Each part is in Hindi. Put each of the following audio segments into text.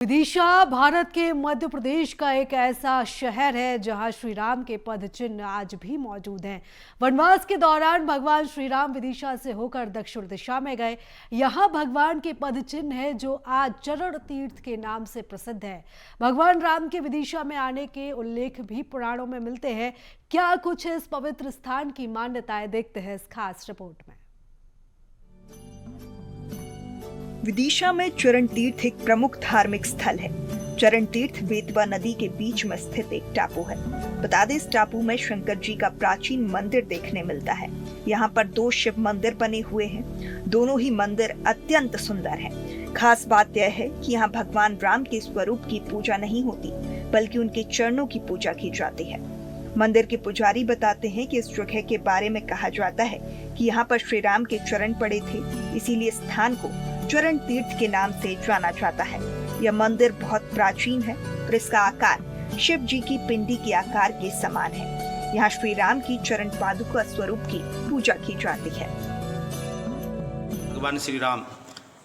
विदिशा भारत के मध्य प्रदेश का एक ऐसा शहर है जहां श्री राम के पद चिन्ह आज भी मौजूद हैं। वनवास के दौरान भगवान श्री राम विदिशा से होकर दक्षिण दिशा में गए। यहां भगवान के पद चिन्ह है जो आज चरण तीर्थ के नाम से प्रसिद्ध है। भगवान राम के विदिशा में आने के उल्लेख भी पुराणों में मिलते हैं। क्या कुछ इस पवित्र स्थान की मान्यताएं, देखते हैं इस खास रिपोर्ट में। विदिशा में चरण तीर्थ एक प्रमुख धार्मिक स्थल है। चरण तीर्थ बेतवा नदी के बीच में स्थित एक टापू है। बता दें, इस टापू में शंकर जी का प्राचीन मंदिर देखने मिलता है। यहाँ पर 2 शिव मंदिर बने हुए हैं। दोनों ही मंदिर अत्यंत सुंदर हैं। खास बात यह है कि यहाँ भगवान राम के स्वरूप की पूजा नहीं होती, बल्कि उनके चरणों की पूजा की जाती है। मंदिर के पुजारी बताते हैं कि इस जगह के बारे में कहा जाता है कि यहाँ पर श्री राम के चरण पड़े थे, इसीलिए स्थान को चरण तीर्थ के नाम से जाना जाता है। यह मंदिर बहुत प्राचीन है और इसका आकार शिव जी की पिंडी के आकार के समान है। यहाँ श्री राम की चरण पादुका स्वरूप की पूजा की जाती है। भगवान श्री राम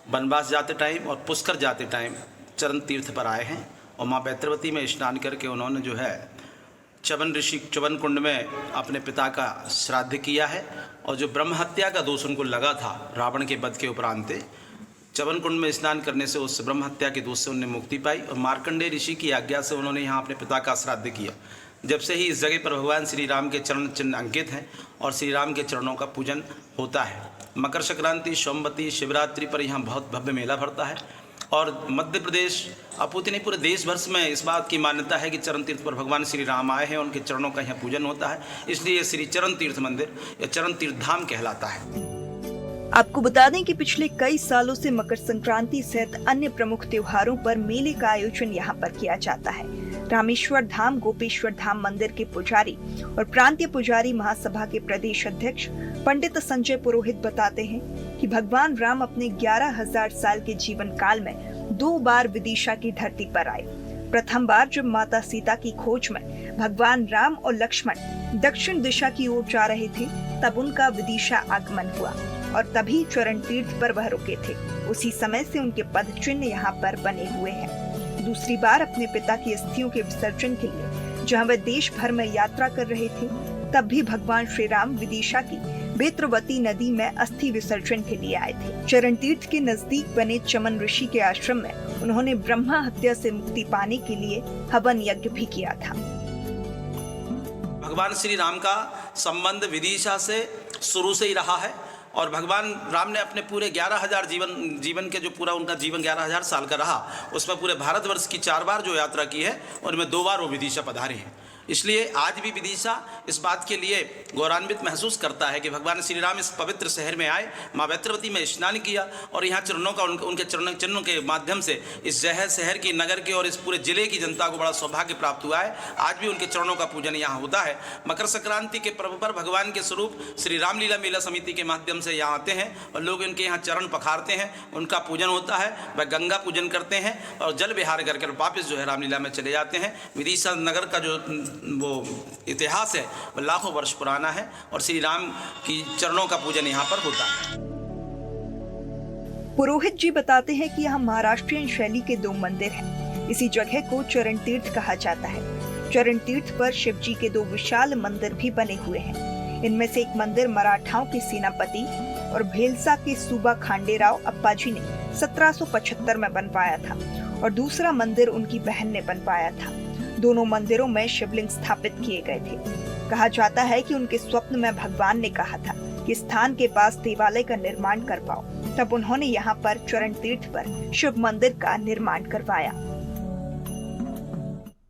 वनवास जाते टाइम और पुष्कर जाते टाइम चरण तीर्थ पर आए हैं और माँ बैत्रवती में स्नान करके उन्होंने जो है च्यवन कुंड में अपने पिता का श्राद्ध किया है। और जो ब्रह्म हत्या का दोष उनको लगा था रावण के वध के उपरांत, च्यवन कुंड में स्नान करने से उस ब्रह्म हत्या के दोष से उन्हें मुक्ति पाई और मार्कंडेय ऋषि की आज्ञा से उन्होंने यहाँ अपने पिता का श्राद्ध किया। जब से ही इस जगह पर भगवान श्री राम के चरण चिन्ह अंकित हैं और श्री राम के चरणों का पूजन होता है। मकर संक्रांति, सोमवती, शिवरात्रि पर यहाँ बहुत भव्य मेला भरता है और मध्य प्रदेश अपूर्ति नहीं पूरे देश भर में इस बात की मान्यता है कि चरण तीर्थ पर भगवान श्री राम आए हैं, उनके चरणों का यहाँ पूजन होता है। इसलिए श्री चरण तीर्थ मंदिर या चरण तीर्थ धाम कहलाता है। आपको बता दें कि पिछले कई सालों से मकर संक्रांति सहित अन्य प्रमुख त्योहारों पर मेले का आयोजन यहाँ पर किया जाता है। रामेश्वर धाम गोपेश्वर धाम मंदिर के पुजारी और प्रांतीय पुजारी महासभा के प्रदेश अध्यक्ष पंडित संजय पुरोहित बताते हैं कि भगवान राम अपने 11,000 साल के जीवन काल में 2 बार विदिशा की धरती पर आए। प्रथम बार जब माता सीता की खोज में भगवान राम और लक्ष्मण दक्षिण दिशा की ओर जा रहे थे, तब उनका विदिशा आगमन हुआ और तभी चरण तीर्थ पर वह रुके थे। उसी समय से उनके पद चिन्ह यहाँ पर बने हुए हैं। दूसरी बार अपने पिता की अस्थियों के विसर्जन के लिए जहाँ वे देश भर में यात्रा कर रहे थे, तब भी भगवान श्री राम विदिशा की बेत्रवती नदी में अस्थि विसर्जन के लिए आए थे। चरण तीर्थ के नजदीक बने चमन ऋषि के आश्रम में उन्होंने ब्रह्मा हत्या से मुक्ति पाने के लिए हवन यज्ञ भी किया था। भगवान श्री राम का संबंध विदिशा से शुरू से ही रहा है और भगवान राम ने अपने पूरे 11,000 जीवन के जो पूरा उनका जीवन 11,000 साल का रहा, उसमें पूरे भारतवर्ष की 4 बार जो यात्रा की है उनमें 2 बार वो विदिशा पधारे हैं। इसलिए आज भी विदिशा इस बात के लिए गौरवान्वित महसूस करता है कि भगवान श्री राम इस पवित्र शहर में आए, माँ बैत्रवती में स्नान किया और यहाँ चरणों का उनके चरण चिन्हों के माध्यम से इस शहर की, नगर के और इस पूरे जिले की जनता को बड़ा सौभाग्य प्राप्त हुआ है। आज भी उनके चरणों का पूजन यहाँ होता है। मकर संक्रांति के पर्व पर भगवान के स्वरूप श्री रामलीला मेला समिति के माध्यम से यहाँ आते हैं और लोग इनके यहाँ चरण पखारते हैं, उनका पूजन होता है। वह गंगा पूजन करते हैं और जल विहार करके वापस जो है रामलीला में चले जाते हैं। विदिशा नगर का जो वो इतिहास है वो लाखों वर्ष पुराना है और श्री राम की चरणों का पूजन यहाँ पर होता है। पुरोहित जी बताते हैं कि यहाँ महाराष्ट्रीयन शैली के 2 मंदिर हैं। इसी जगह को चरण तीर्थ कहा जाता है। चरण तीर्थ पर शिव जी के 2 विशाल मंदिर भी बने हुए हैं। इनमें से एक मंदिर मराठाओं के सेनापति और भेलसा के सूबा खांडेराव अप्पाजी ने 1775 में बनवाया था और दूसरा मंदिर उनकी बहन ने बनवाया था। दोनों मंदिरों में शिवलिंग स्थापित किए गए थे। कहा जाता है कि उनके स्वप्न में भगवान ने कहा था कि स्थान के पास देवालय का निर्माण करवाओ, तब उन्होंने यहाँ पर चरण तीर्थ पर शिव मंदिर का निर्माण करवाया।